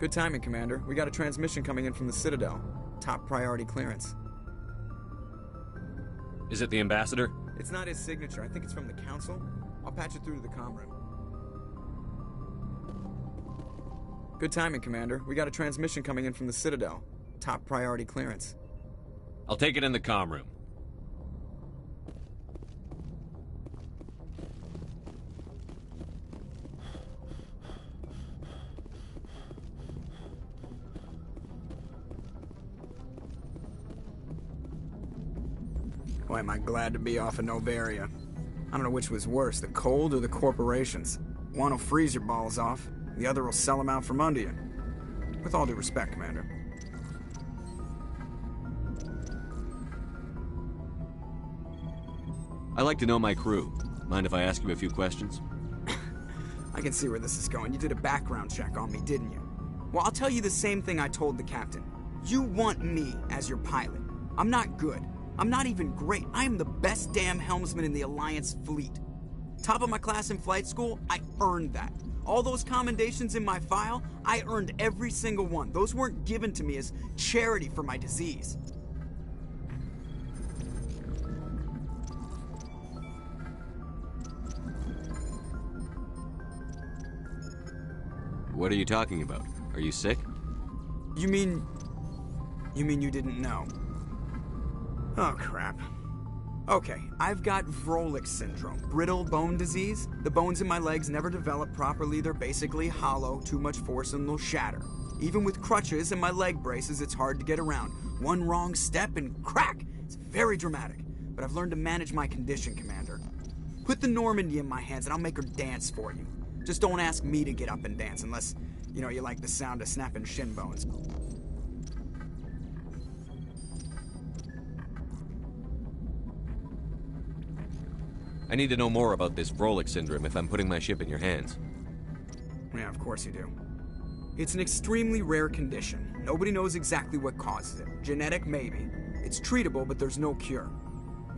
Good timing, Commander. We got a transmission coming in from the Citadel. Top priority clearance. Is it the ambassador? It's not his signature. I think it's from the Council. I'll patch it through to the comm room. Good timing, Commander. We got a transmission coming in from the Citadel. Top priority clearance. I'll take it in the comm room. Boy, am I glad to be off of Novaria. I don't know which was worse, the cold or the corporations. One will freeze your balls off, the other will sell them out from under you. With all due respect, Commander. I like to know my crew. Mind if I ask you a few questions? I can see where this is going. You did a background check on me, didn't you? Well, I'll tell you the same thing I told the captain. You want me as your pilot. I'm not good. I'm not even great. I am the best damn helmsman in the Alliance fleet. Top of my class in flight school, I earned that. All those commendations in my file, I earned every single one. Those weren't given to me as charity for my disease. What are you talking about? Are you sick? You mean you didn't know? Oh, crap. Okay, I've got Vrolik syndrome, brittle bone disease. The bones in my legs never develop properly. They're basically hollow, too much force and they'll shatter. Even with crutches and my leg braces, it's hard to get around. One wrong step and crack! It's very dramatic. But I've learned to manage my condition, Commander. Put the Normandy in my hands and I'll make her dance for you. Just don't ask me to get up and dance unless, you like the sound of snapping shin bones. I need to know more about this Vrolik syndrome if I'm putting my ship in your hands. Yeah, of course you do. It's an extremely rare condition. Nobody knows exactly what causes it. Genetic, maybe. It's treatable, but there's no cure.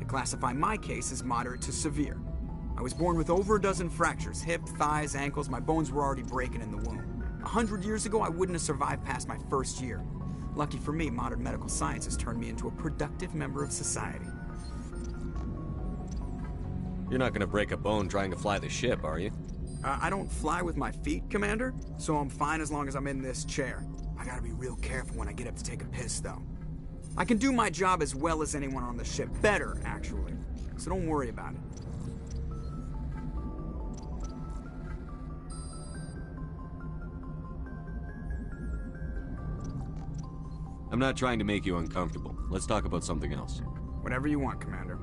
They classify my case as moderate to severe. I was born with over a dozen fractures, hip, thighs, ankles. My bones were already breaking in the womb. 100 years ago, I wouldn't have survived past my first year. Lucky for me, modern medical science has turned me into a productive member of society. You're not gonna break a bone trying to fly the ship, are you? I don't fly with my feet, Commander, so I'm fine as long as I'm in this chair. I gotta be real careful when I get up to take a piss, though. I can do my job as well as anyone on the ship. Better, actually. So don't worry about it. I'm not trying to make you uncomfortable. Let's talk about something else. Whatever you want, Commander.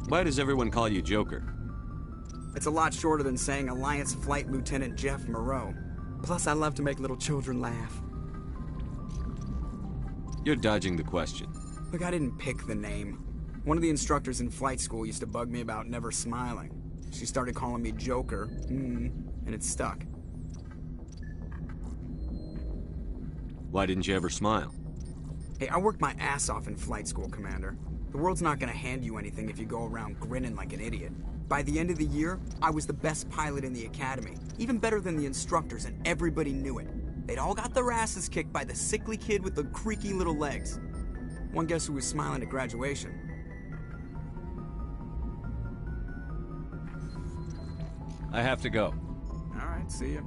Why does everyone call you Joker? It's a lot shorter than saying Alliance Flight Lieutenant Jeff Moreau. Plus, I love to make little children laugh. You're dodging the question. Look, I didn't pick the name. One of the instructors in flight school used to bug me about never smiling. She started calling me Joker, and it stuck. Why didn't you ever smile? Hey, I worked my ass off in flight school, Commander. The world's not gonna hand you anything if you go around grinning like an idiot. By the end of the year, I was the best pilot in the academy, even better than the instructors, and everybody knew it. They'd all got their asses kicked by the sickly kid with the creaky little legs. One guess who was smiling at graduation? I have to go. All right, see ya.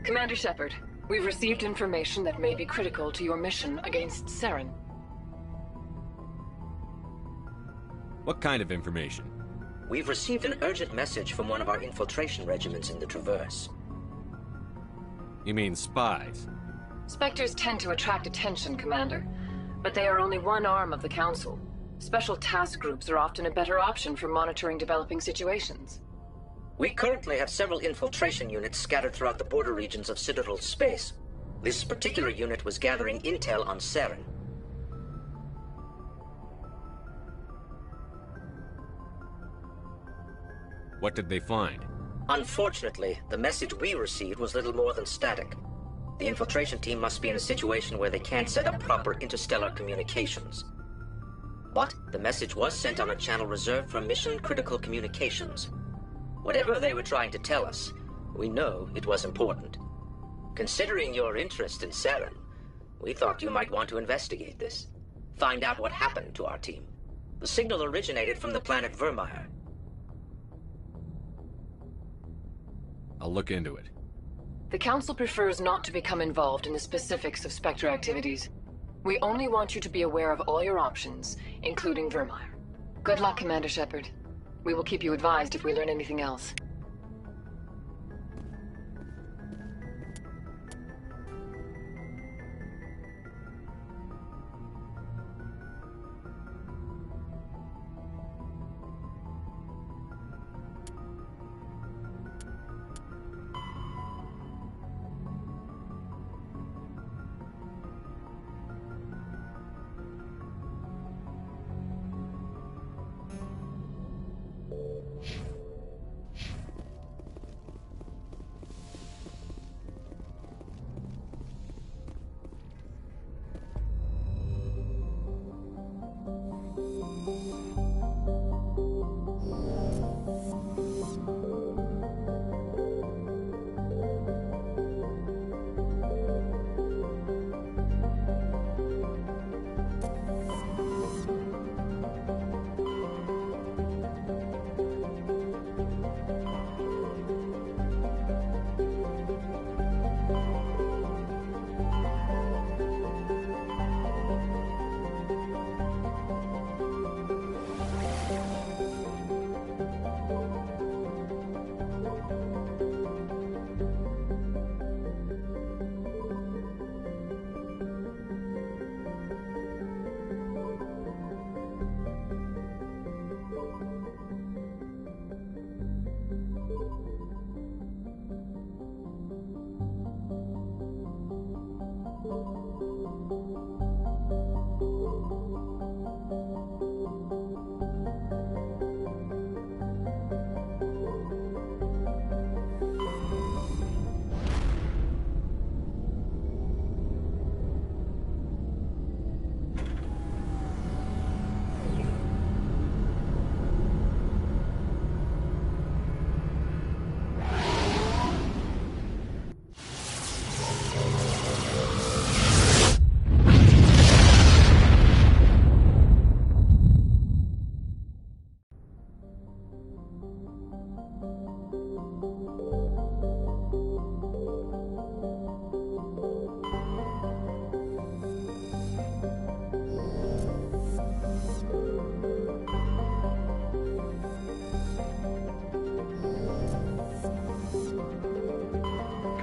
Commander Shepard, we've received information that may be critical to your mission against Saren. What kind of information? We've received an urgent message from one of our infiltration regiments in the Traverse. You mean spies? Spectres tend to attract attention, Commander, but they are only one arm of the Council. Special task groups are often a better option for monitoring developing situations. We currently have several infiltration units scattered throughout the border regions of Citadel space. This particular unit was gathering intel on Saren. What did they find? Unfortunately, the message we received was little more than static. The infiltration team must be in a situation where they can't set up proper interstellar communications. But the message was sent on a channel reserved for mission-critical communications. Whatever they were trying to tell us, we know it was important. Considering your interest in Saren, we thought you might want to investigate this. Find out what happened to our team. The signal originated from the planet Vermeer. I'll look into it. The Council prefers not to become involved in the specifics of Spectre activities. We only want you to be aware of all your options, including Vermeer. Good luck, Commander Shepard. We will keep you advised if we learn anything else.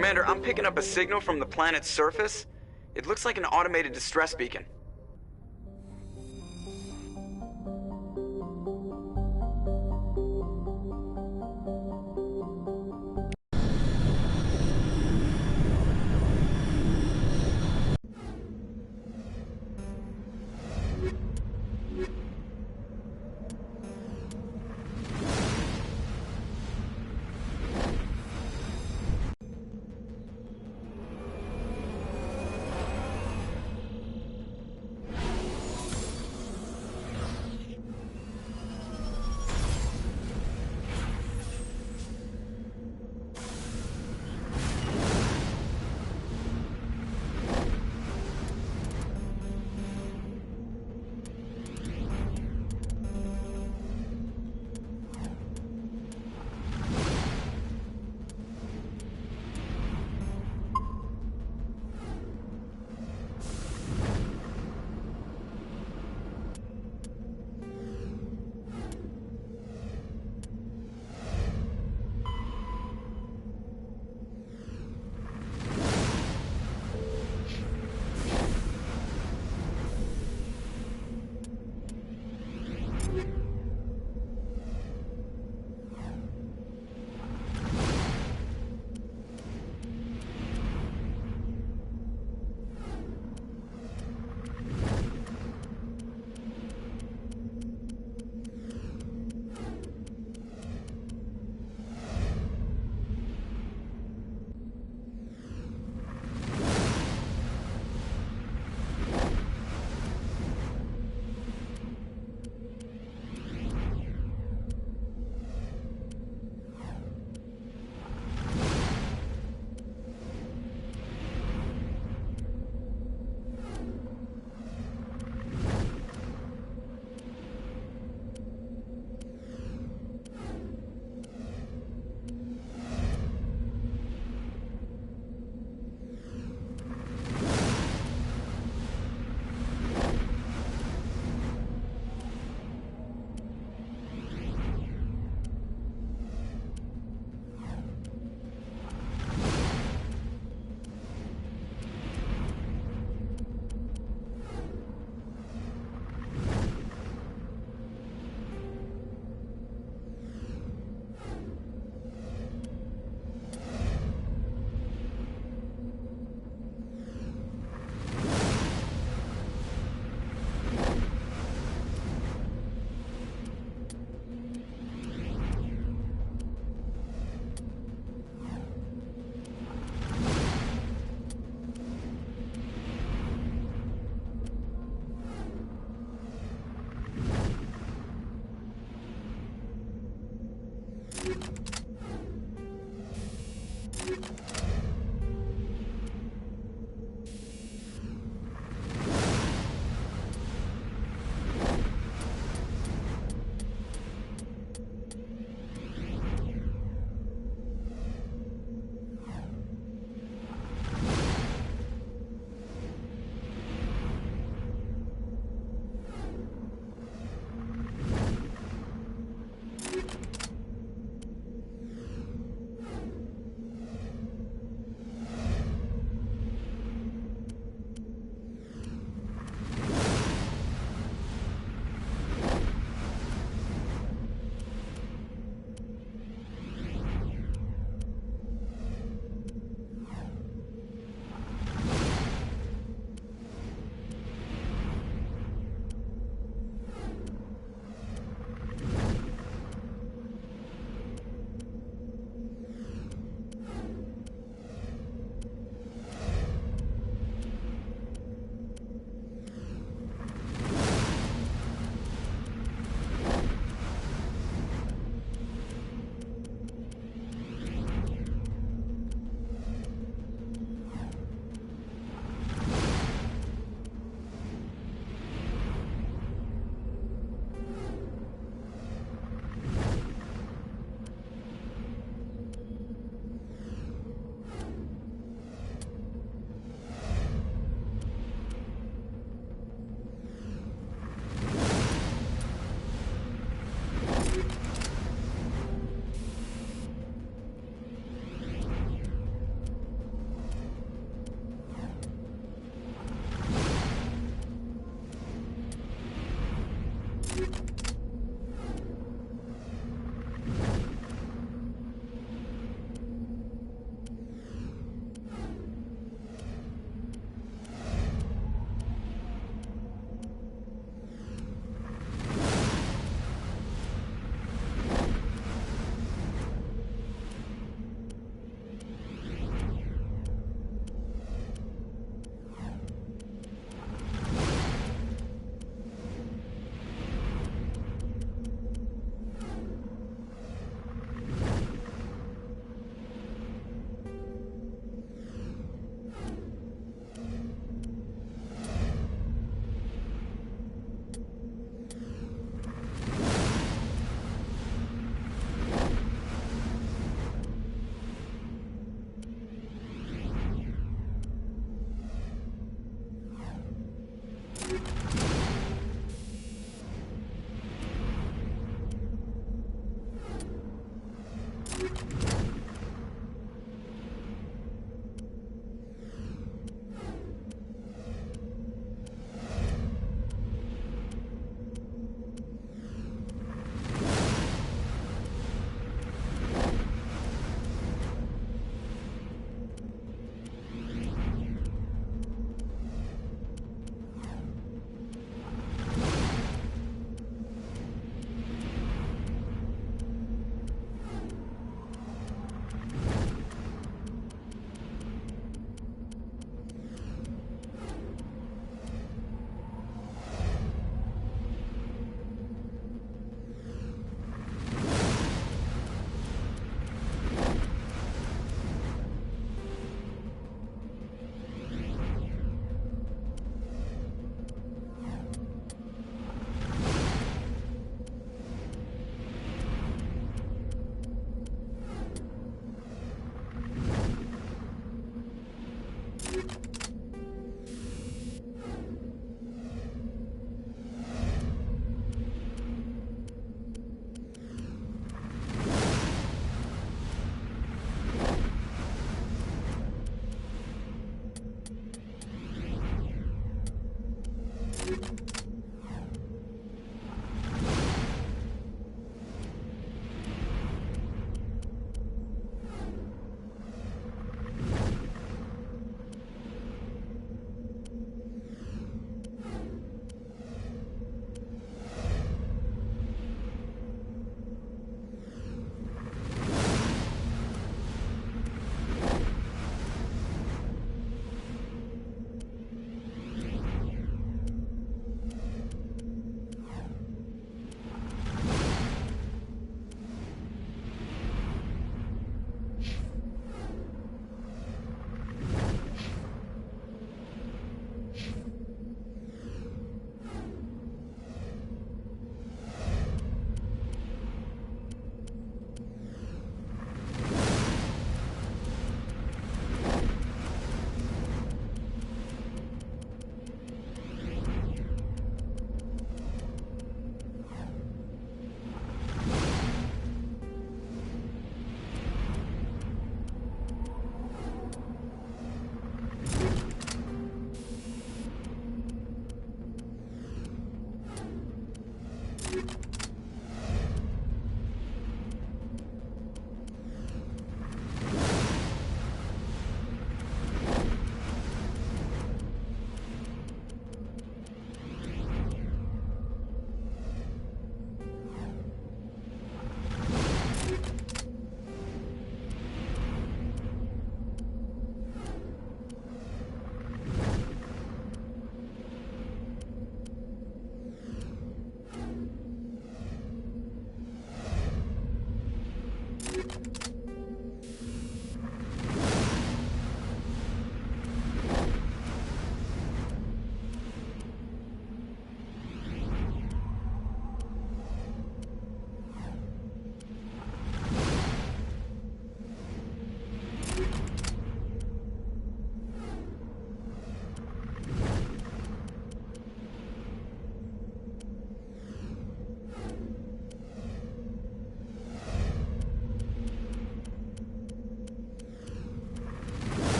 Commander, I'm picking up a signal from the planet's surface. It looks like an automated distress beacon.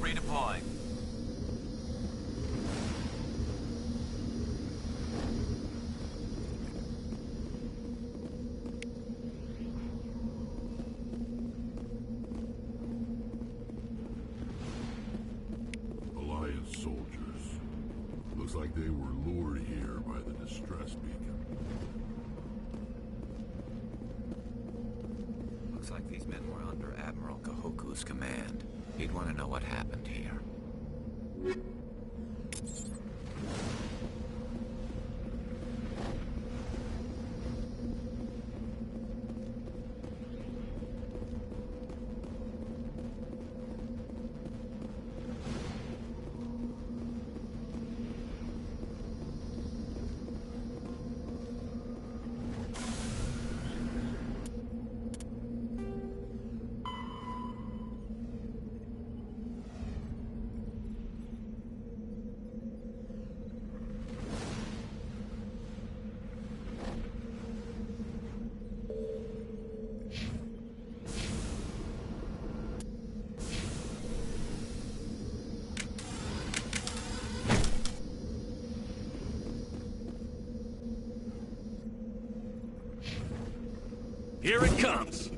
Redeploying. Alliance soldiers. Looks like they were lured here by the distress beacon. Looks like these men were under Admiral Kahoku's command. He'd want to know what happened here. Here it comes!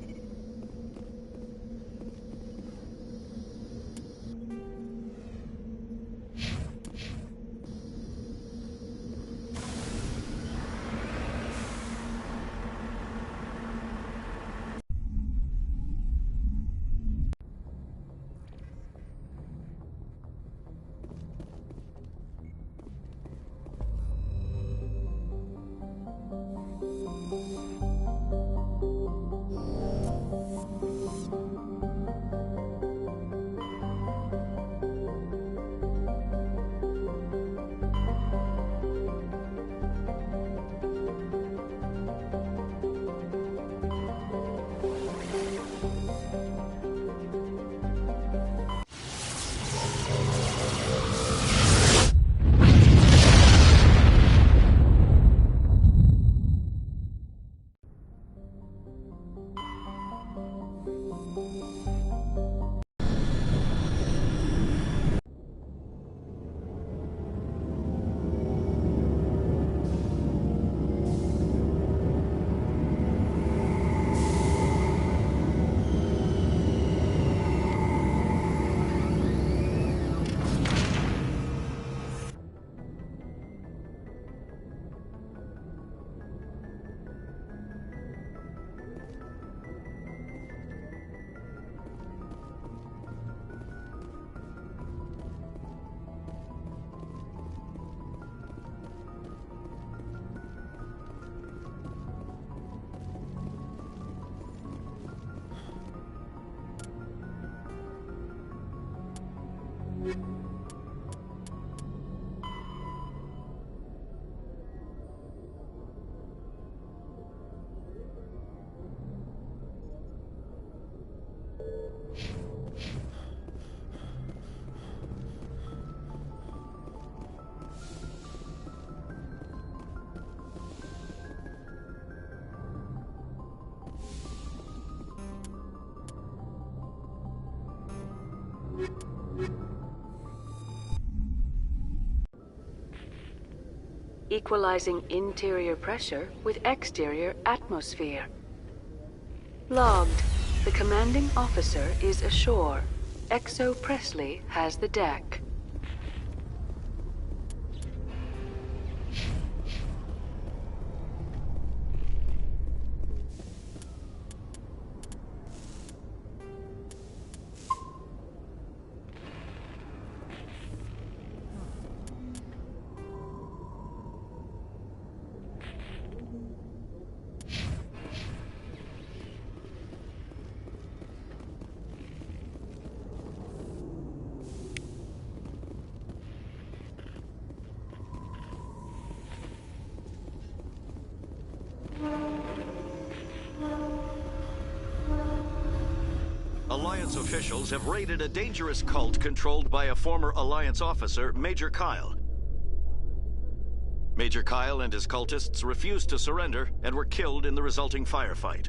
Equalizing interior pressure with exterior atmosphere. Logged. The commanding officer is ashore. Exo Presley has the deck. Alliance officials have raided a dangerous cult controlled by a former Alliance officer, Major Kyle. Major Kyle and his cultists refused to surrender and were killed in the resulting firefight.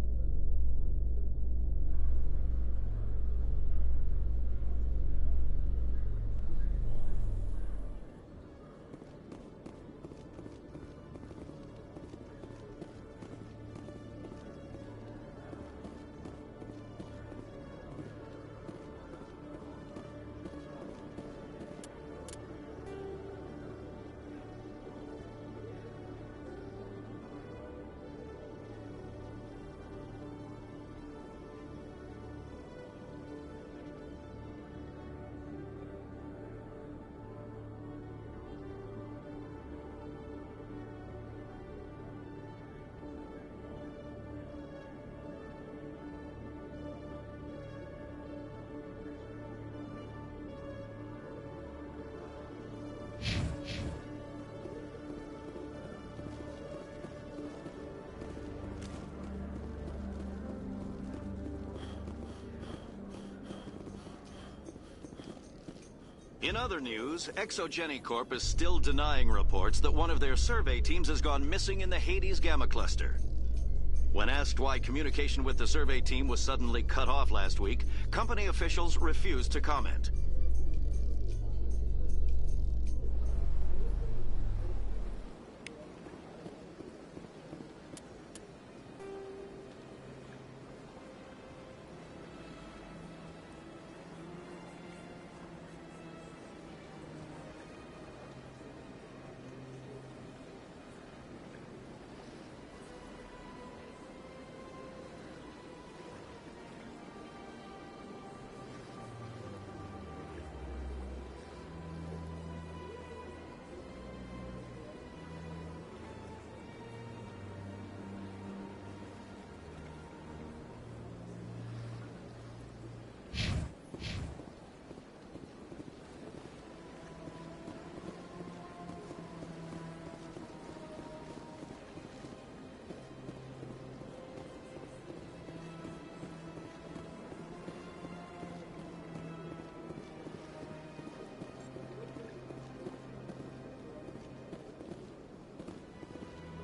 In other news, Exogeny Corp is still denying reports that one of their survey teams has gone missing in the Hades Gamma Cluster. When asked why communication with the survey team was suddenly cut off last week, company officials refused to comment.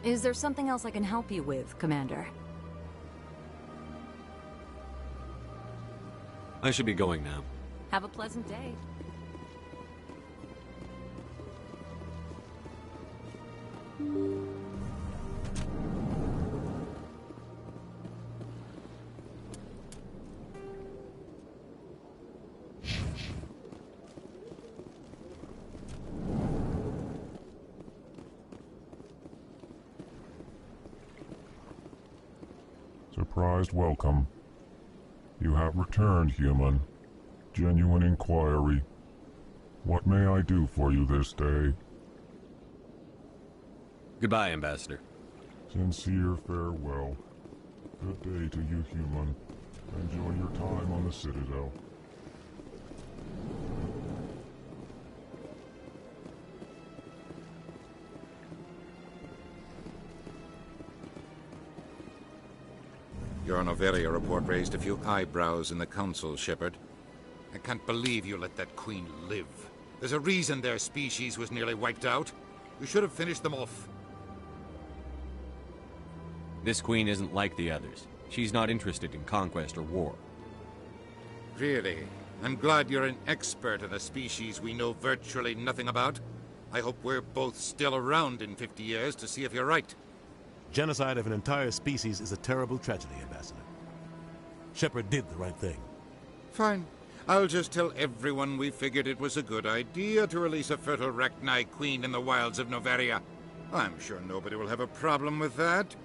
Is there something else I can help you with, Commander? I should be going now. Have a pleasant day. Surprised welcome. You have returned, human. Genuine inquiry. What may I do for you this day? Goodbye, Ambassador. Sincere farewell. Good day to you, human. Enjoy your time on the Citadel. Your Noveria report raised a few eyebrows in the Council, Shepard. I can't believe you let that queen live. There's a reason their species was nearly wiped out. You should have finished them off. This queen isn't like the others. She's not interested in conquest or war. Really? I'm glad you're an expert in a species we know virtually nothing about. I hope we're both still around in 50 years to see if you're right. Genocide of an entire species is a terrible tragedy, Ambassador. Shepard did the right thing. Fine. I'll just tell everyone we figured it was a good idea to release a fertile Rachni queen in the wilds of Noveria. I'm sure nobody will have a problem with that.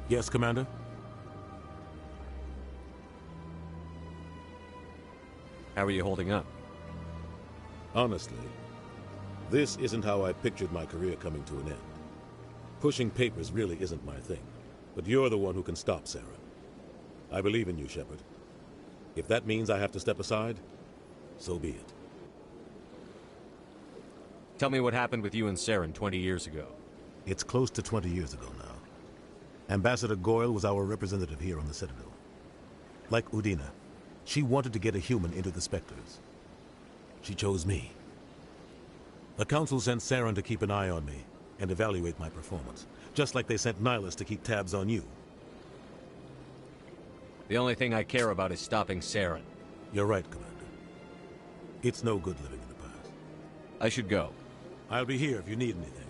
Yes, Commander? How are you holding up? Honestly, this isn't how I pictured my career coming to an end. Pushing papers really isn't my thing, but you're the one who can stop Saren. I believe in you, Shepard. If that means I have to step aside, so be it. Tell me what happened with you and Saren 20 years ago. It's close to 20 years ago now. Ambassador Goyle was our representative here on the Citadel. Like Udina, she wanted to get a human into the Spectres. She chose me. The Council sent Saren to keep an eye on me and evaluate my performance, just like they sent Nihilus to keep tabs on you. The only thing I care about is stopping Saren. You're right, Commander. It's no good living in the past. I should go. I'll be here if you need anything.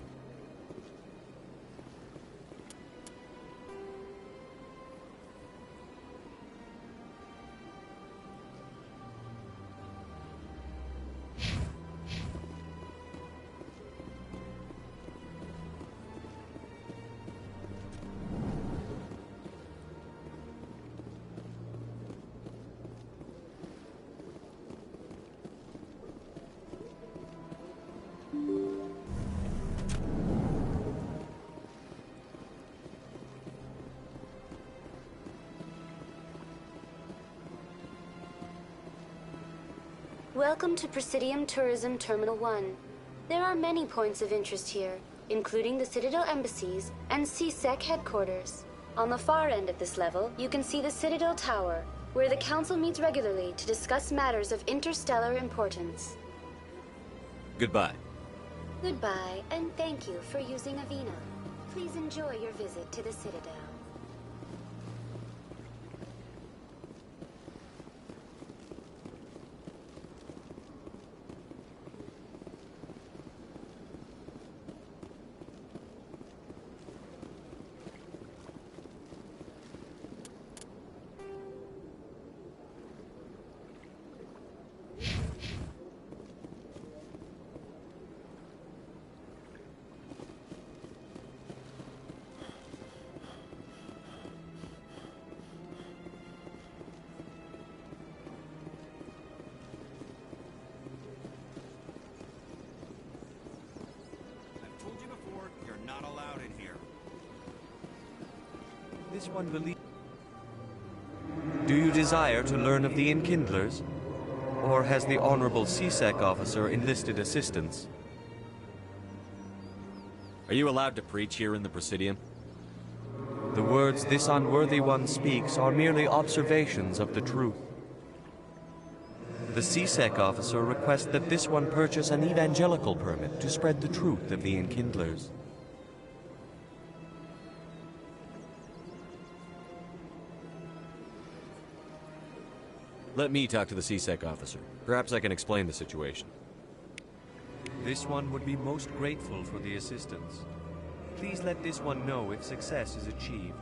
Welcome to Presidium Tourism Terminal 1. There are many points of interest here. including the Citadel embassies and CSEC headquarters. On the far end of this level, you can see the Citadel Tower, where the Council meets regularly to discuss matters of interstellar importance. Goodbye. Goodbye, and thank you for using Avina. Please enjoy your visit to the Citadel. This one believes. Do you desire to learn of the Enkindlers? Or has the Honorable CSEC officer enlisted assistance? Are you allowed to preach here in the Presidium? The words this unworthy one speaks are merely observations of the truth. The CSEC officer requests that this one purchase an evangelical permit to spread the truth of the Enkindlers. Let me talk to the CSEC officer. Perhaps I can explain the situation. This one would be most grateful for the assistance. Please let this one know if success is achieved.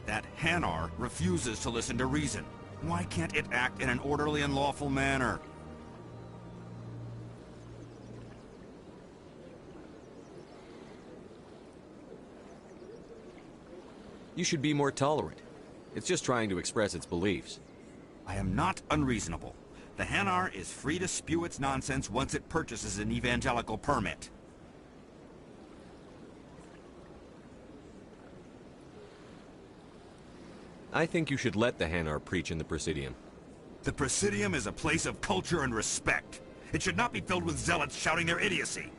That Hanar refuses to listen to reason. Why can't it act in an orderly and lawful manner? You should be more tolerant. It's just trying to express its beliefs. I am not unreasonable. The Hanar is free to spew its nonsense once it purchases an evangelical permit. I think you should let the Hanar preach in the Presidium. The Presidium is a place of culture and respect. It should not be filled with zealots shouting their idiocy.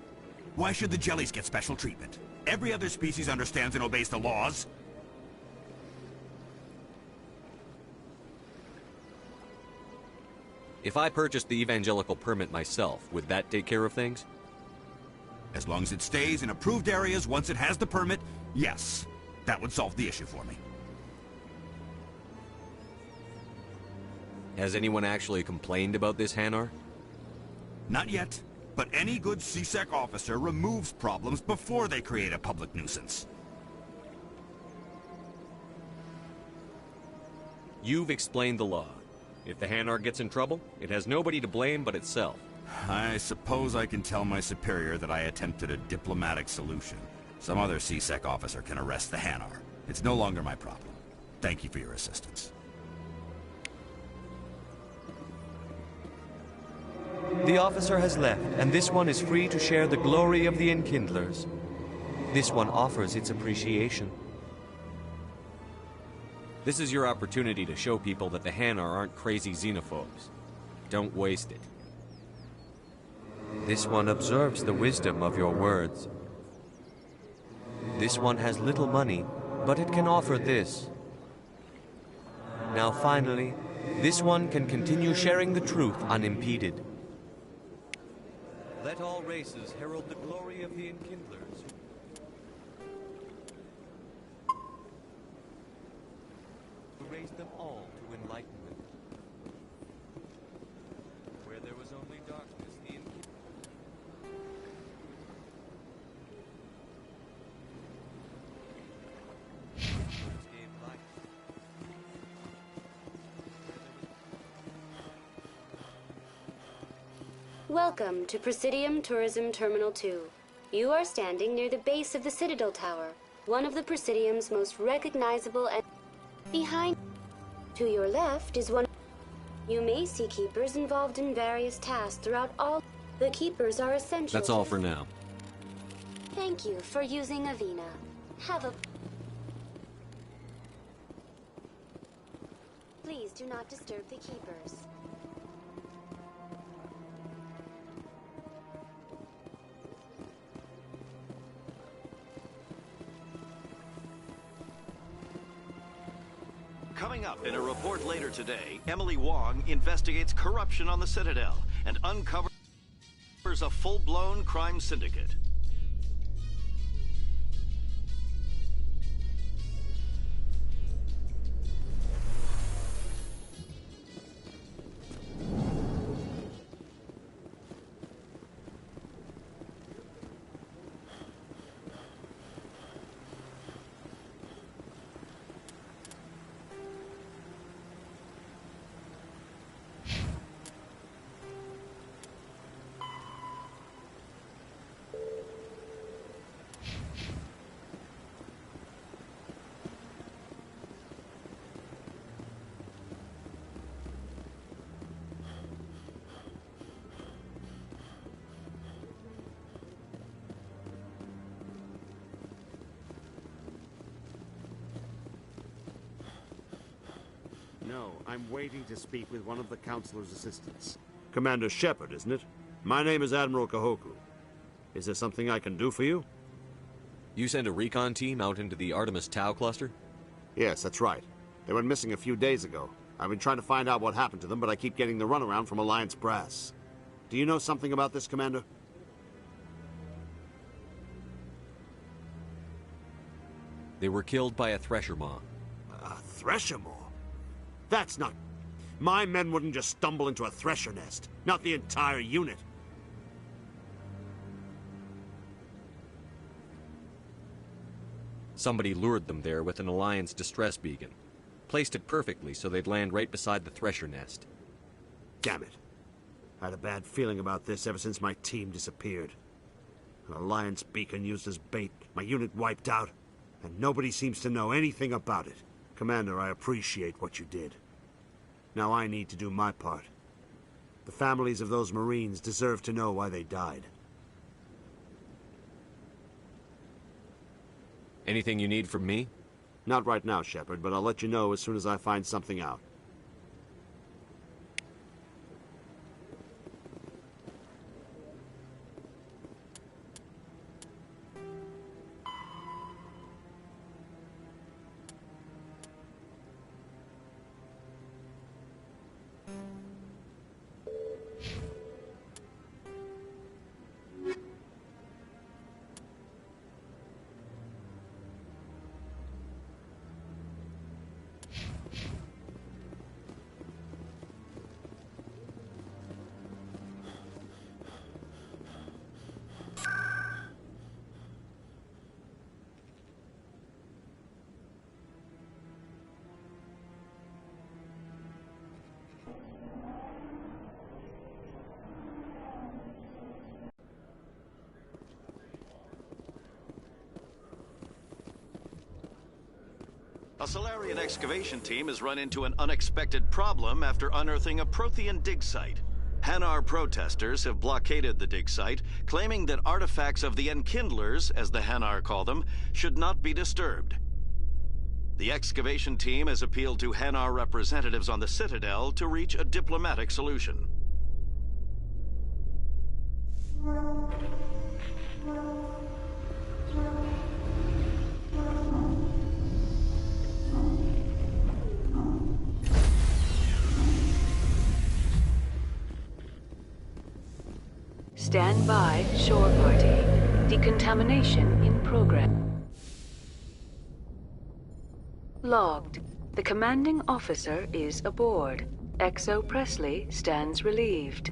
Why should the jellies get special treatment? Every other species understands and obeys the laws. If I purchased the evangelical permit myself, would that take care of things? As long as it stays in approved areas once it has the permit, yes. That would solve the issue for me. Has anyone actually complained about this Hanar? Not yet, but any good CSEC officer removes problems before they create a public nuisance. You've explained the law. If the Hanar gets in trouble, it has nobody to blame but itself. I suppose I can tell my superior that I attempted a diplomatic solution. Some other CSEC officer can arrest the Hanar. It's no longer my problem. Thank you for your assistance. The officer has left, and this one is free to share the glory of the Enkindlers. This one offers its appreciation. This is your opportunity to show people that the Hanar aren't crazy xenophobes. Don't waste it. This one observes the wisdom of your words. This one has little money, but it can offer this. Now finally, this one can continue sharing the truth unimpeded. Let all races herald the glory of the Enkindlers. Raise them all to enlightenment. Where there was only darkness, the Enkindlers gave light. Welcome to Presidium Tourism Terminal 2. You are standing near the base of the Citadel Tower, one of the Presidium's most recognizable and... Behind... To your left is one... You may see keepers involved in various tasks throughout all... The keepers are essential. That's all for now. Thank you for using Avina. Have a... Please do not disturb the keepers. Coming up in a report later today, Emily Wong investigates corruption on the Citadel and uncovers a full-blown crime syndicate. No, I'm waiting to speak with one of the Counselor's assistants. Commander Shepard, isn't it? My name is Admiral Kahoku. Is there something I can do for you? You sent a recon team out into the Artemis Tau cluster? Yes, that's right. They went missing a few days ago. I've been trying to find out what happened to them, but I keep getting the runaround from Alliance brass. Do you know something about this, Commander? They were killed by a Thresher Maw. A Thresher Maw? That's not... My men wouldn't just stumble into a Thresher nest. Not the entire unit. Somebody lured them there with an Alliance distress beacon. Placed it perfectly so they'd land right beside the Thresher nest. Damn it. I had a bad feeling about this ever since my team disappeared. An Alliance beacon used as bait, my unit wiped out, and nobody seems to know anything about it. Commander, I appreciate what you did. Now I need to do my part. The families of those Marines deserve to know why they died. Anything you need from me? Not right now, Shepard, but I'll let you know as soon as I find something out. A Solarian excavation team has run into an unexpected problem after unearthing a Prothean dig site. Hanar protesters have blockaded the dig site, claiming that artifacts of the Enkindlers, as the Hanar call them, should not be disturbed. The excavation team has appealed to Hanar representatives on the Citadel to reach a diplomatic solution. Stand by, shore party. Decontamination in progress. Logged. The commanding officer is aboard. XO Presley stands relieved.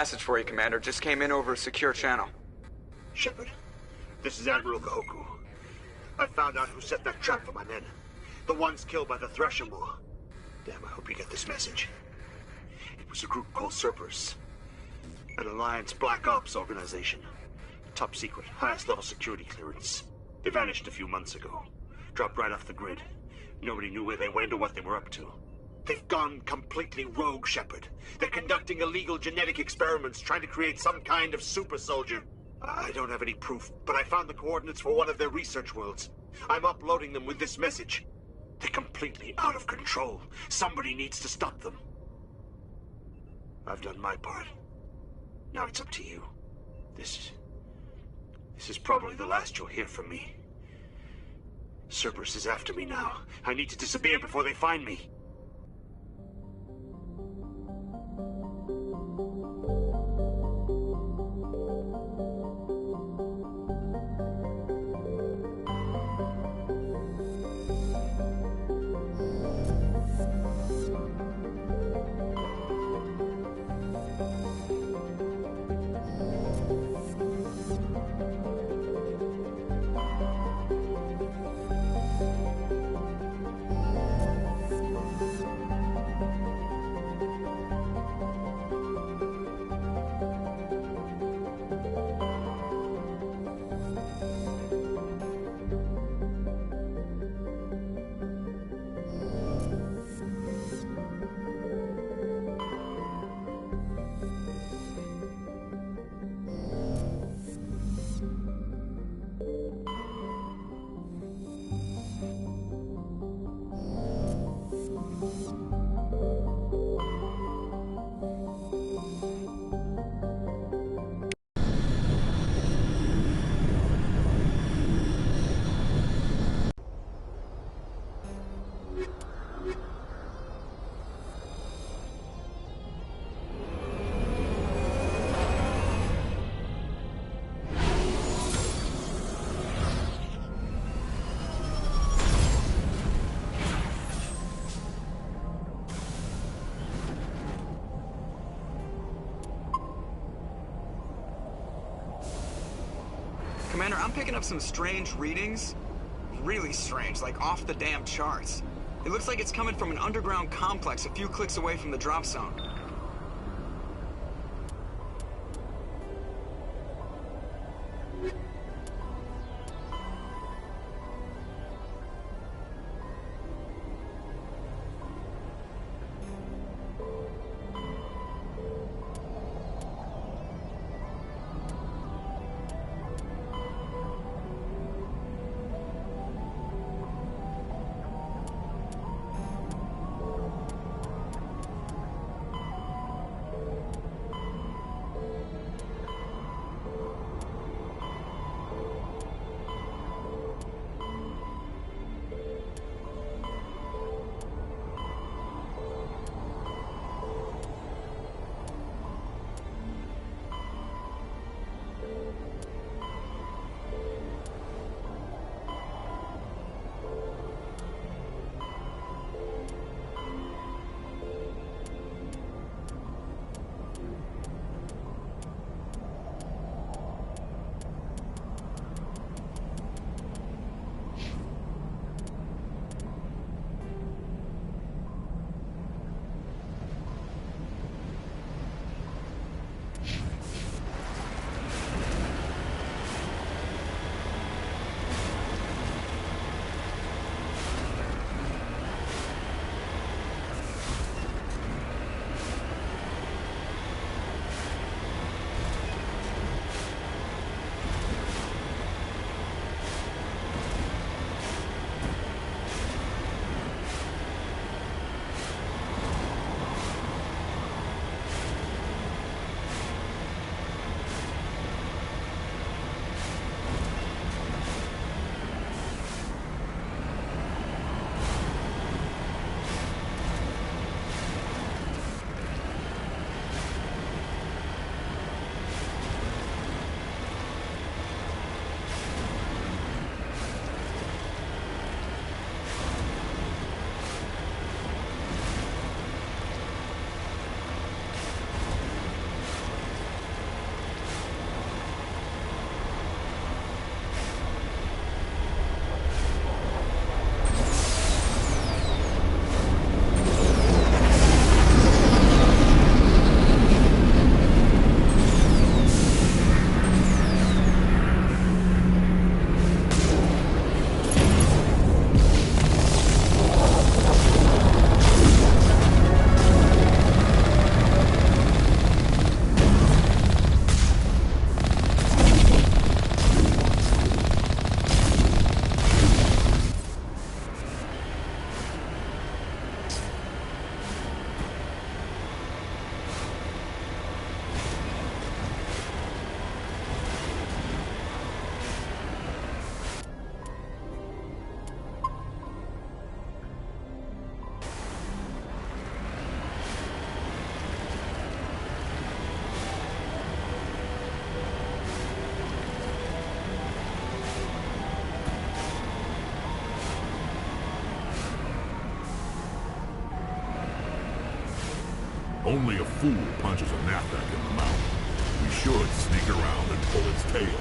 message for you, Commander. Just came in over a secure channel. Shepard, this is Admiral Kahoku. I found out who set that trap for my men. The ones killed by the Thresher Maw. Damn, I hope you get this message. It was a group called Cerberus. An Alliance Black Ops organization. Top secret, highest level security clearance. They vanished a few months ago. Dropped right off the grid. Nobody knew where they went or what they were up to. They've gone completely rogue, Shepard. They're conducting illegal genetic experiments, trying to create some kind of super soldier. I don't have any proof, but I found the coordinates for one of their research worlds. I'm uploading them with this message. They're completely out of control. Somebody needs to stop them. I've done my part. Now it's up to you. This is probably the last you'll hear from me. Cerberus is after me now. I need to disappear before they find me. Commander, I'm picking up some strange readings. Really strange, like off the damn charts. It looks like it's coming from an underground complex a few clicks away from the drop zone. Only a fool punches a knapsack in the mouth. We should sneak around and pull its tail.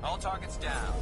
All targets down.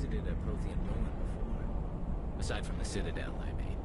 visited a Prothean ruin before. Aside from the Citadel, I mean.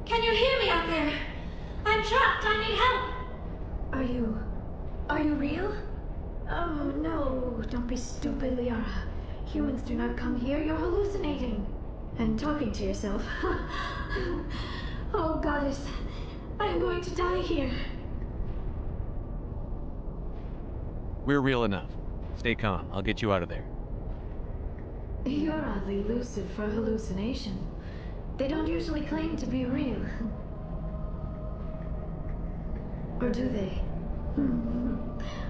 Can you hear me out there? I'm trapped. I need help. Are you real? Oh, no. Don't be stupid, Liara. Humans do not come here. You're hallucinating. And talking to yourself. Oh, goddess. I'm going to die here. We're real enough. Stay calm. I'll get you out of there. You're oddly lucid for a hallucination. They don't usually claim to be real. Or do they?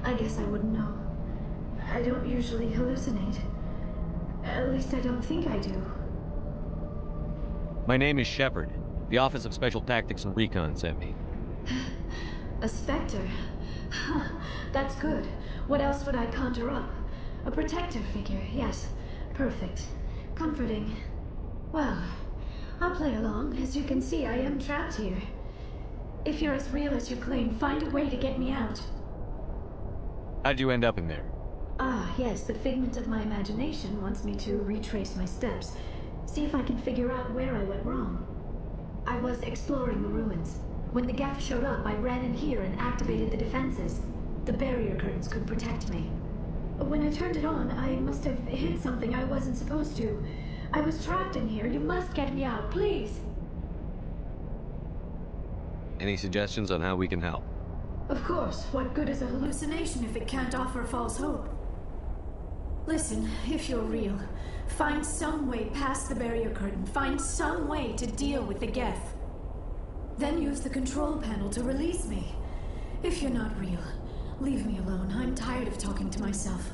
I guess I wouldn't know. I don't usually hallucinate. At least I don't think I do. My name is Shepard. The Office of Special Tactics and Recon sent me. A specter? That's good. What else would I conjure up? A protector figure, yes. Perfect. Comforting. Well, I'll play along. As you can see, I am trapped here. If you're as real as you claim, find a way to get me out. How'd you end up in there? Ah, yes, the figment of my imagination wants me to retrace my steps. See if I can figure out where I went wrong. I was exploring the ruins. When the Geth showed up, I ran in here and activated the defenses. The barrier curtains could protect me. When I turned it on, I must have hit something I wasn't supposed to. I was trapped in here. You must get me out, please. Any suggestions on how we can help? Of course. What good is a hallucination if it can't offer false hope? Listen, if you're real, find some way past the barrier curtain. Find some way to deal with the Geth. Then use the control panel to release me. If you're not real, leave me alone. I'm tired of talking to myself.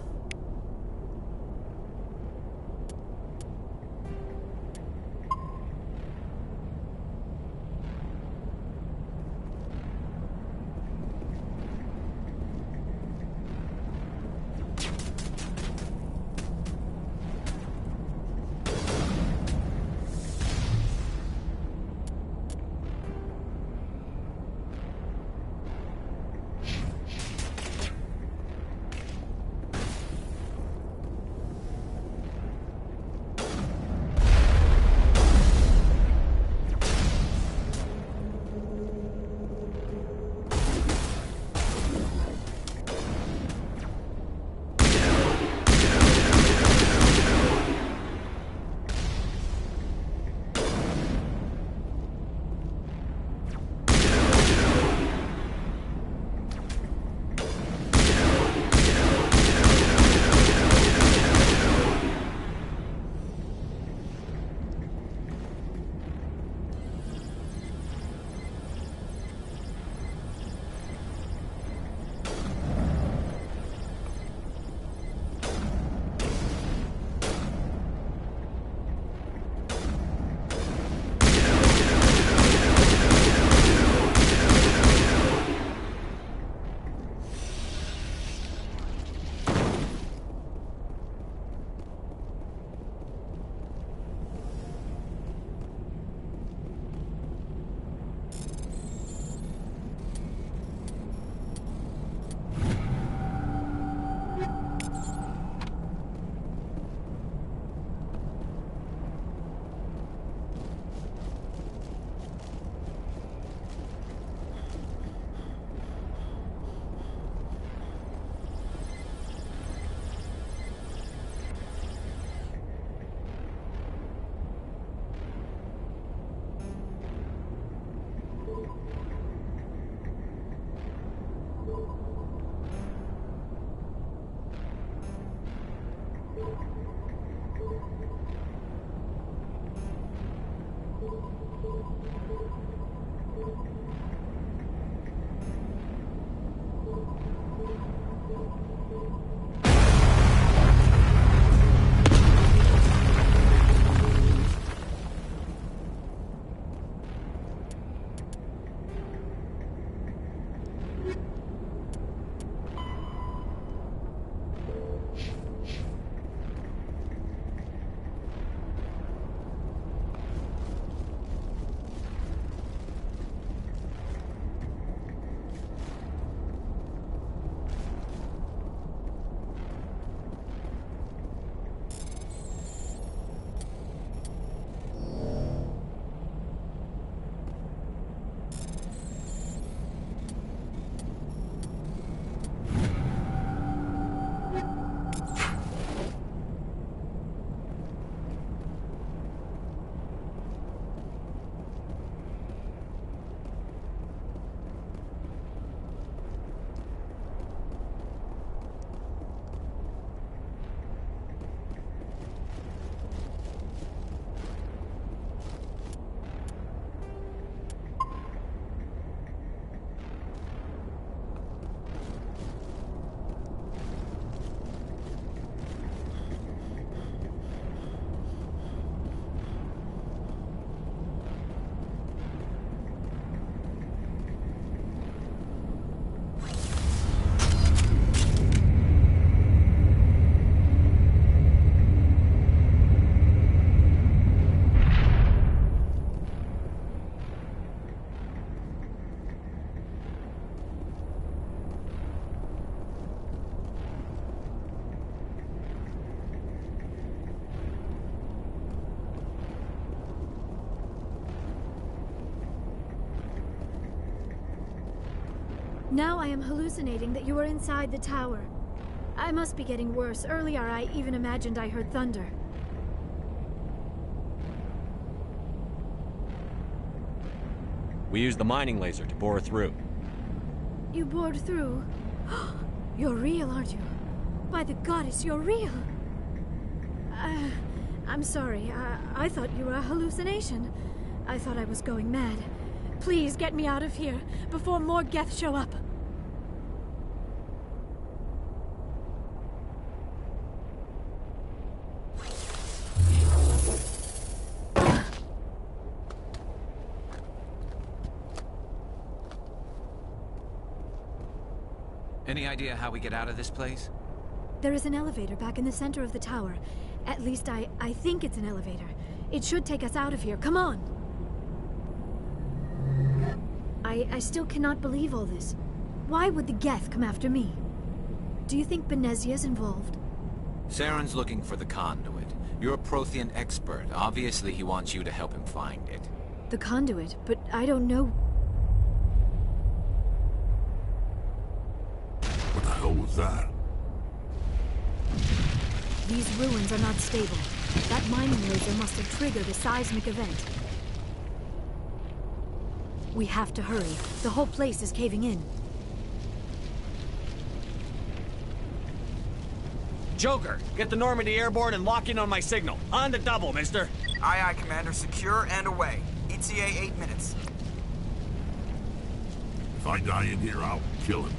Now I am hallucinating that you are inside the tower. I must be getting worse. Earlier I even imagined I heard thunder. We used the mining laser to bore through. You bored through? You're real, aren't you? By the goddess, you're real! I'm sorry. I thought you were a hallucination. I thought I was going mad. Please get me out of here before more Geth show up. Any idea how we get out of this place? There is an elevator back in the center of the tower. At least I think it's an elevator. It should take us out of here. Come on! I still cannot believe all this. Why would the Geth come after me? Do you think Benezia's involved? Saren's looking for the conduit. You're a Prothean expert. Obviously he wants you to help him find it. The conduit? But I don't know... What the hell was that? These ruins are not stable. That mining laser must have triggered a seismic event. We have to hurry. The whole place is caving in. Joker, get the Normandy airborne and lock in on my signal. On the double, mister. Aye, aye, Commander. Secure and away. ETA 8 minutes. If I die in here, I'll kill him.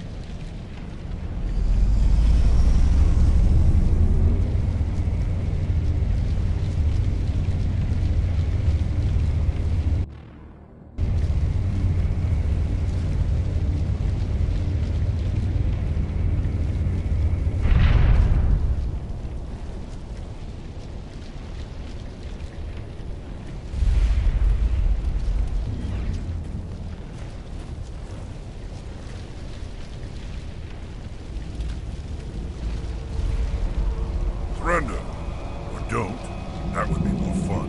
Surrender. Or don't. That would be more fun.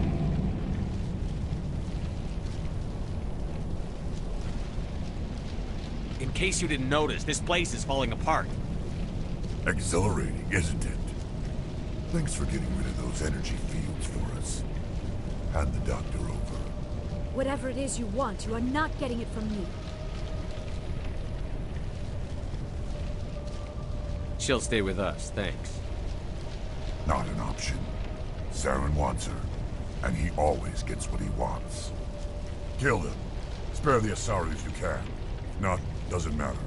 In case you didn't notice, this place is falling apart. Exhilarating, isn't it? Thanks for getting rid of those energy fields for us. Hand the doctor over. Whatever it is you want, you are not getting it from me. She'll stay with us, thanks. Not an option. Saren wants her, and he always gets what he wants. Kill him. Spare the Asari if you can. If not, doesn't matter.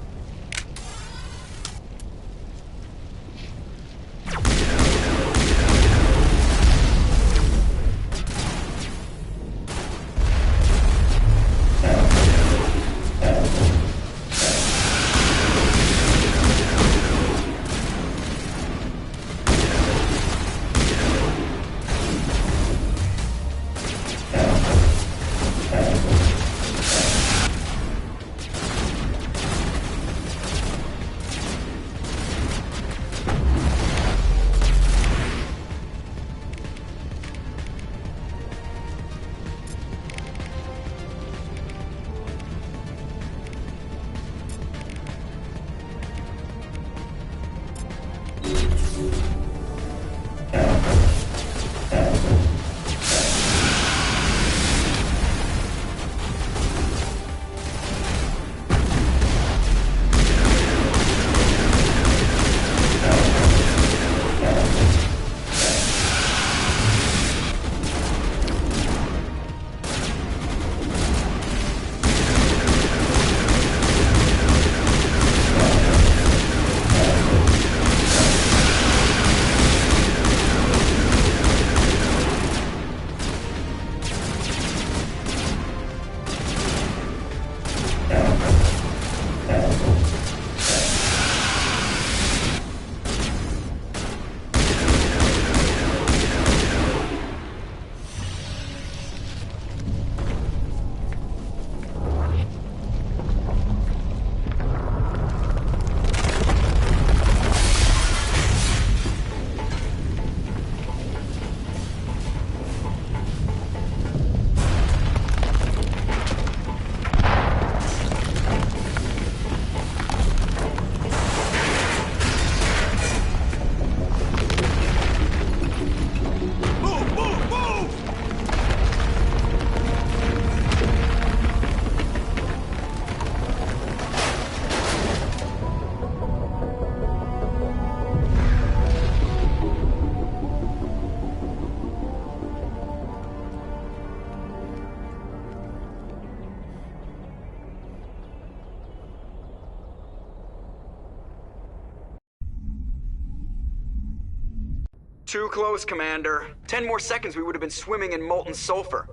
Too close, Commander. 10 more seconds we would have been swimming in molten sulfur.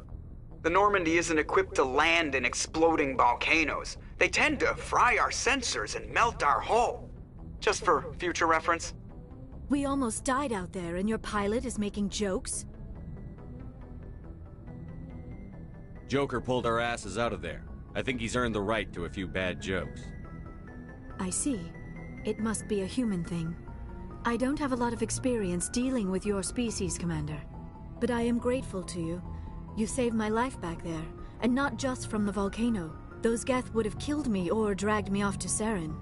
The Normandy isn't equipped to land in exploding volcanoes. They tend to fry our sensors and melt our hull. Just for future reference. We almost died out there, and your pilot is making jokes? Joker pulled our asses out of there. I think he's earned the right to a few bad jokes. I see. It must be a human thing. I don't have a lot of experience dealing with your species, Commander. But I am grateful to you. You saved my life back there, and not just from the volcano. Those Geth would have killed me or dragged me off to Saren.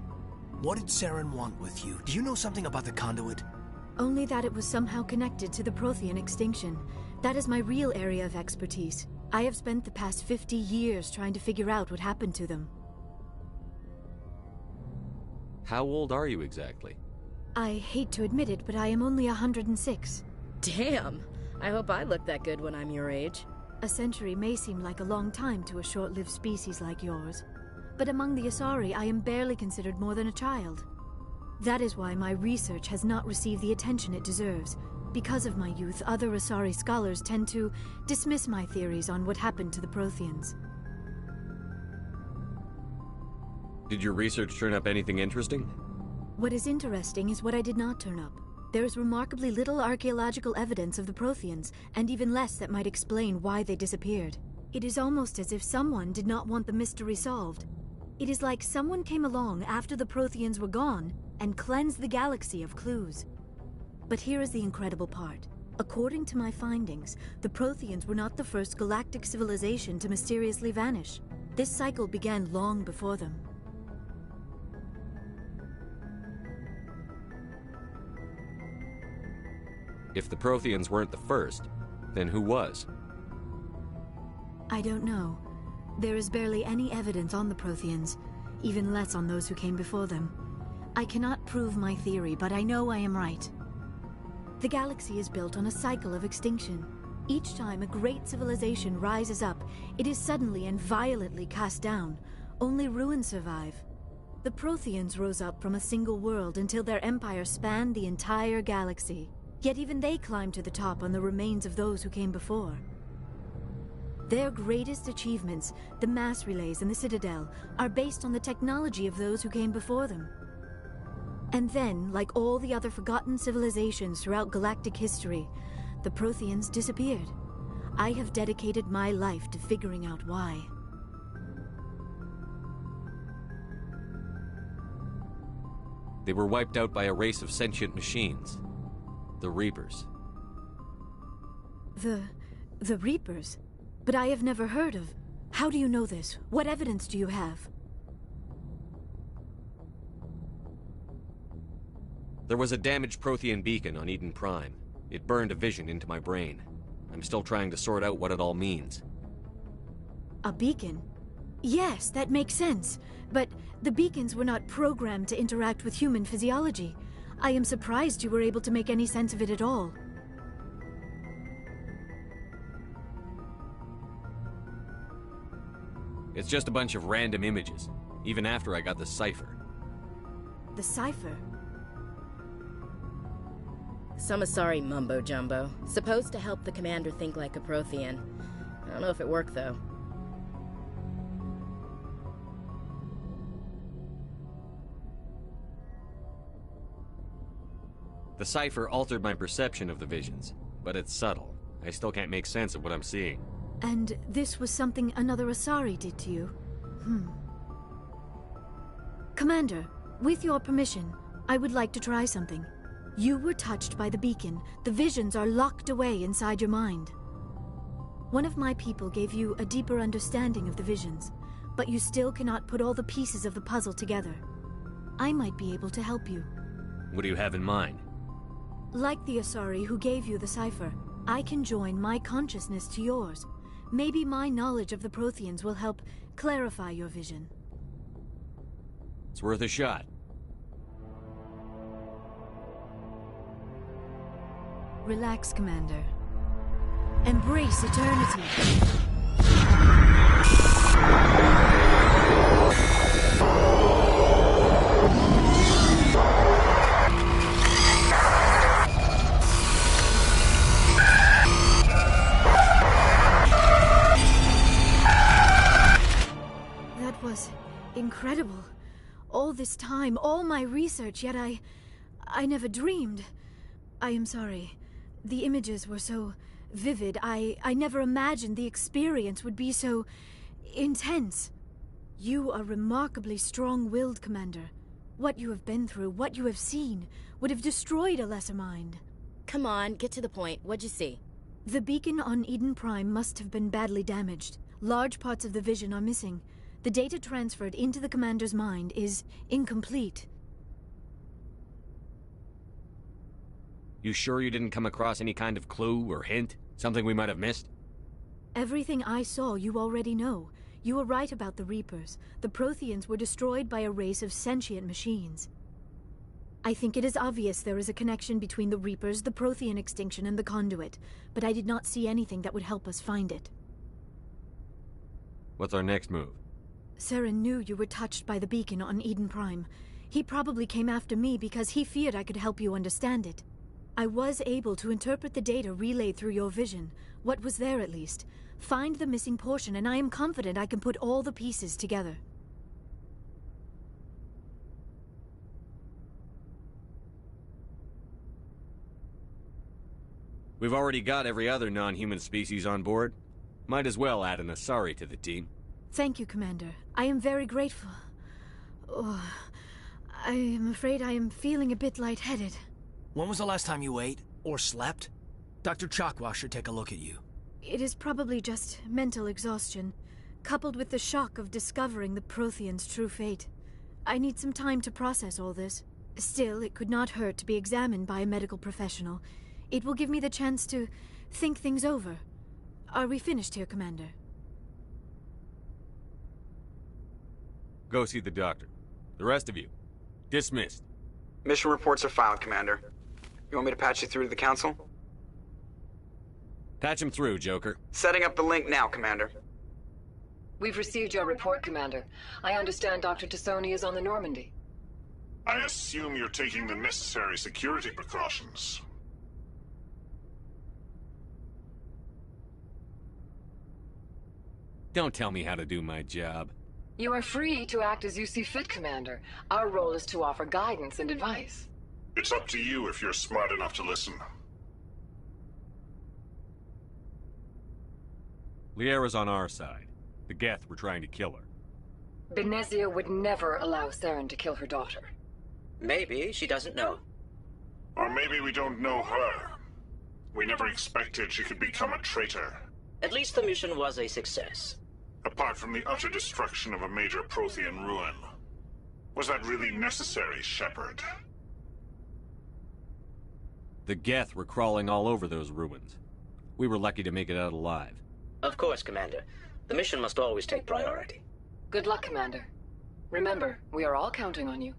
What did Saren want with you? Do you know something about the conduit? Only that it was somehow connected to the Prothean extinction. That is my real area of expertise. I have spent the past 50 years trying to figure out what happened to them. How old are you exactly? I hate to admit it, but I am only 106. Damn! I hope I look that good when I'm your age. A century may seem like a long time to a short-lived species like yours. But among the Asari, I am barely considered more than a child. That is why my research has not received the attention it deserves. Because of my youth, other Asari scholars tend to dismiss my theories on what happened to the Protheans. Did your research turn up anything interesting? What is interesting is what I did not turn up. There is remarkably little archaeological evidence of the Protheans, and even less that might explain why they disappeared. It is almost as if someone did not want the mystery solved. It is like someone came along after the Protheans were gone and cleansed the galaxy of clues. But here is the incredible part. According to my findings, the Protheans were not the first galactic civilization to mysteriously vanish. This cycle began long before them. If the Protheans weren't the first, then who was? I don't know. There is barely any evidence on the Protheans, even less on those who came before them. I cannot prove my theory, but I know I am right. The galaxy is built on a cycle of extinction. Each time a great civilization rises up, it is suddenly and violently cast down. Only ruins survive. The Protheans rose up from a single world until their empire spanned the entire galaxy. Yet even they climbed to the top on the remains of those who came before. Their greatest achievements, the mass relays and the Citadel, are based on the technology of those who came before them. And then, like all the other forgotten civilizations throughout galactic history, the Protheans disappeared. I have dedicated my life to figuring out why. They were wiped out by a race of sentient machines. The Reapers. The Reapers? But I have never heard of... How do you know this? What evidence do you have? There was a damaged Prothean beacon on Eden Prime. It burned a vision into my brain. I'm still trying to sort out what it all means. A beacon? Yes, that makes sense. But the beacons were not programmed to interact with human physiology. I am surprised you were able to make any sense of it at all. It's just a bunch of random images, even after I got the cipher. The cipher? Some Asari mumbo-jumbo, supposed to help the commander think like a Prothean. I don't know if it worked, though. The cipher altered my perception of the visions, but it's subtle. I still can't make sense of what I'm seeing. And this was something another Asari did to you? Commander, with your permission, I would like to try something. You were touched by the beacon. The visions are locked away inside your mind. One of my people gave you a deeper understanding of the visions, but you still cannot put all the pieces of the puzzle together. I might be able to help you. What do you have in mind? Like the Asari who gave you the cipher, I can join my consciousness to yours. Maybe my knowledge of the Protheans will help clarify your vision. It's worth a shot. Relax, Commander. Embrace eternity. That was incredible. All this time, all my research, yet I never dreamed. I am sorry. The images were so vivid. I never imagined the experience would be so intense. You are remarkably strong-willed, Commander. What you have been through, what you have seen, would have destroyed a lesser mind. Come on, get to the point. What'd you see? The beacon on Eden Prime must have been badly damaged. Large parts of the vision are missing. The data transferred into the Commander's mind is incomplete. You sure you didn't come across any kind of clue or hint? Something we might have missed? Everything I saw you already know. You were right about the Reapers. The Protheans were destroyed by a race of sentient machines. I think it is obvious there is a connection between the Reapers, the Prothean extinction, and the Conduit, but I did not see anything that would help us find it. What's our next move? Saren knew you were touched by the beacon on Eden Prime. He probably came after me because he feared I could help you understand it. I was able to interpret the data relayed through your vision, what was there at least, find the missing portion, and I am confident I can put all the pieces together. We've already got every other non-human species on board. Might as well add an Asari to the team. Thank you, Commander. I am very grateful. Oh, I am afraid I am feeling a bit lightheaded. When was the last time you ate? Or slept? Dr. Chakwa should take a look at you. It is probably just mental exhaustion, coupled with the shock of discovering the Prothean's true fate. I need some time to process all this. Still, it could not hurt to be examined by a medical professional. It will give me the chance to think things over. Are we finished here, Commander? Go see the doctor. The rest of you, dismissed. Mission reports are filed, Commander. You want me to patch you through to the Council? Patch him through, Joker. Setting up the link now, Commander. We've received your report, Commander. I understand Dr. Tassoni is on the Normandy. I assume you're taking the necessary security precautions. Don't tell me how to do my job. You are free to act as you see fit, Commander. Our role is to offer guidance and advice. It's up to you if you're smart enough to listen. Liara's on our side. The Geth were trying to kill her. Benezia would never allow Saren to kill her daughter. Maybe she doesn't know. Or maybe we don't know her. We never expected she could become a traitor. At least the mission was a success. Apart from the utter destruction of a major Prothean ruin. Was that really necessary, Shepard? The Geth were crawling all over those ruins. We were lucky to make it out alive. Of course, Commander. The mission must always take priority. Good luck, Commander. Remember, we are all counting on you.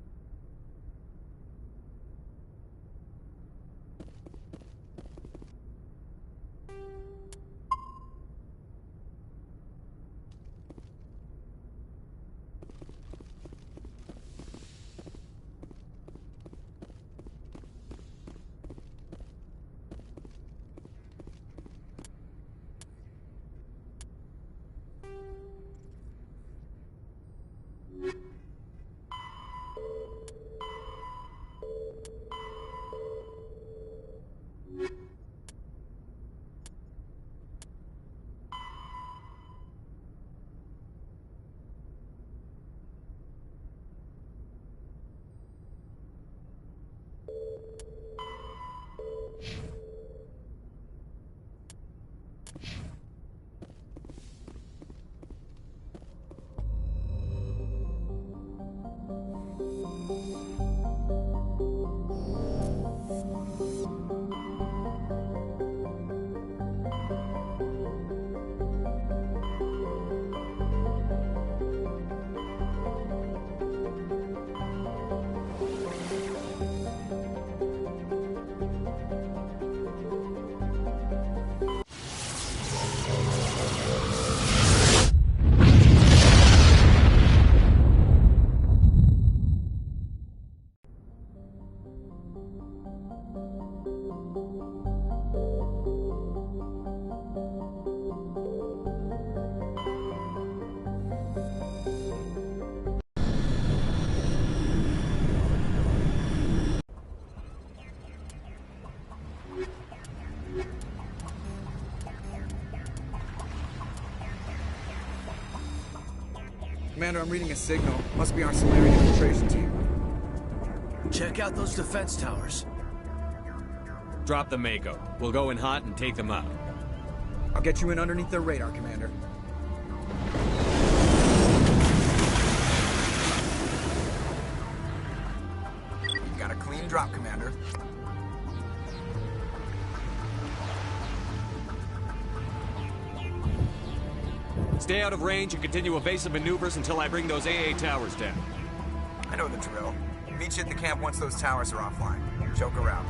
Commander, I'm reading a signal. Must be our Solarian infiltration team. Check out those defense towers. Drop the Mako. We'll go in hot and take them out. I'll get you in underneath their radar, Commander. Got a clean drop, Commander. Stay out of range and continue evasive maneuvers until I bring those AA towers down. I know the drill. Meet you at the camp once those towers are offline. Joke around.